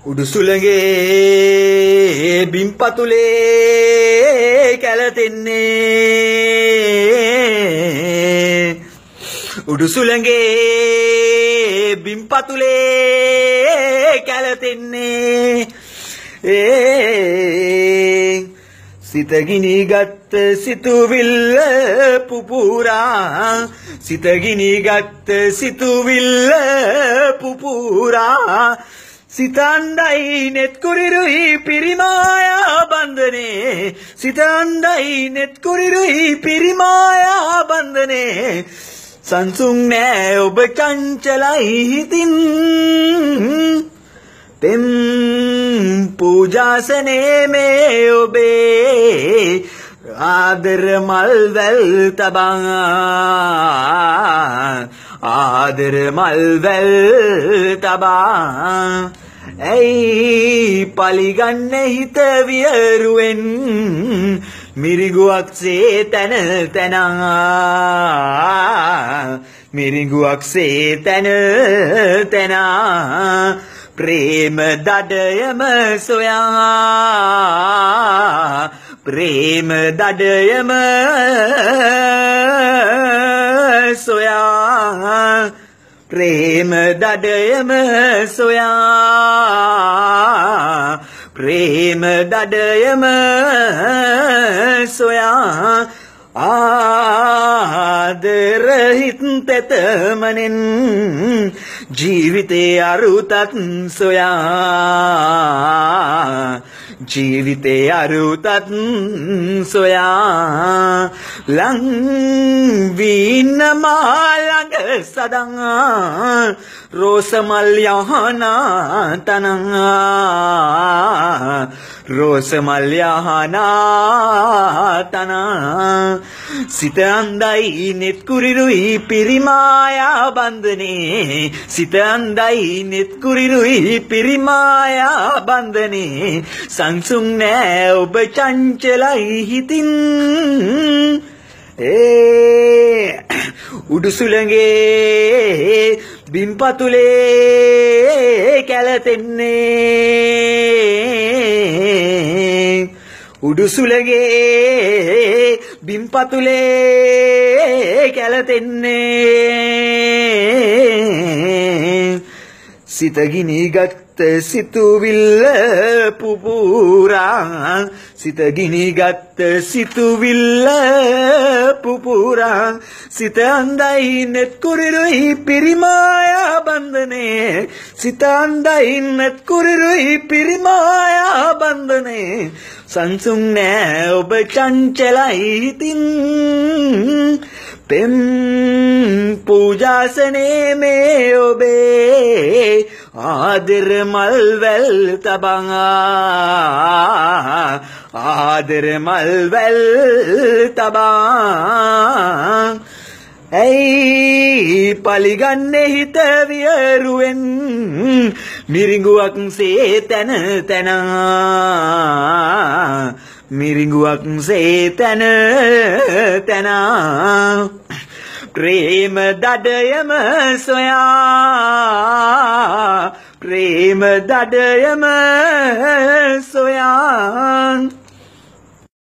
උඩුසුළගේ බිම්පතුලේ කැළතෙන්නේ උඩුසුළගේ බිම්පතුලේ කැළතෙන්නේ සිතගිනි ගත්ත සිතුවිල්ල පුපුරා සිතගිනි ගත්ත සිතුවිල්ල පුපුරා සිතණ්ඩයි නෙත් කුරිරුයි පිරිමායා බන්ධනේ සිතණ්ඩයි නෙත් කුරිරුයි පිරිමායා බන්ධනේ සංසුන් නෑ ඔබ චංචලයි හිතින් පෙම් පූජාසනේ මේ ඔබේ ආදර මල්වැල් තබා ආදර මල්වැල් තබා ඇයි පලිගන්න හිත වියරුවෙන් මිරිඟුවක්සේ තන තනා මිරිඟුවක්සේ තන තනා ප්‍රේම දඩයම සොයා ප්‍රේම දඩයම සොයා ප්‍රේම දඩයම සොයා ප්‍රේම දඩයම සොයා ආදර හිත් තෙතමනෙන් ජීවිතේ අරුතත් සොයා ජීවිතේ අරුතත් සොයා ලං වීන මාළඟ සදන් රෝසමල් යහනා තනං රෝසමල් යහනා තනං සිත අන්දයි නෙත් කුරිරුයි පිරිමායා බන්ධනේ සිත අන්දයි නෙත් කුරිරුයි පිරිමායා බන්ධනේ සංසුන් නෑ ඔබ චංචලයි හිතින් උඩුසුළගේ බිම්පතුලේ කැළතෙන්නේ උඩුසුළගේ බිම්පතුලේ කැළතෙන්නේ සිතගිනි ගත්ත සිතුවිල්ල පුපුරා සිතගිනි ගත්ත සිතුවිල්ල පුපුරා සිත අන්දයි නෙත් කුරිරුයි පිරිමායා බන්ධනේ සිත අන්දයි නෙත් කුරිරුයි පිරිමායා බන්ධනේ සංසුන් නෑ ඔබ චංචලයි හිතින් පෙම් පූජාසනේ මේ ඔබේ ආදර මල්වැල් තබා ආදර මල්වැල් තබා ඇයි පලිගන්නේ හිත වියරුවෙන් මිරිඟුවක්සේ තන තනා මිරිඟුවක්සේ තන තනා ප්‍රේම දඩයම සොයා ප්‍රේම දඩයම සොයා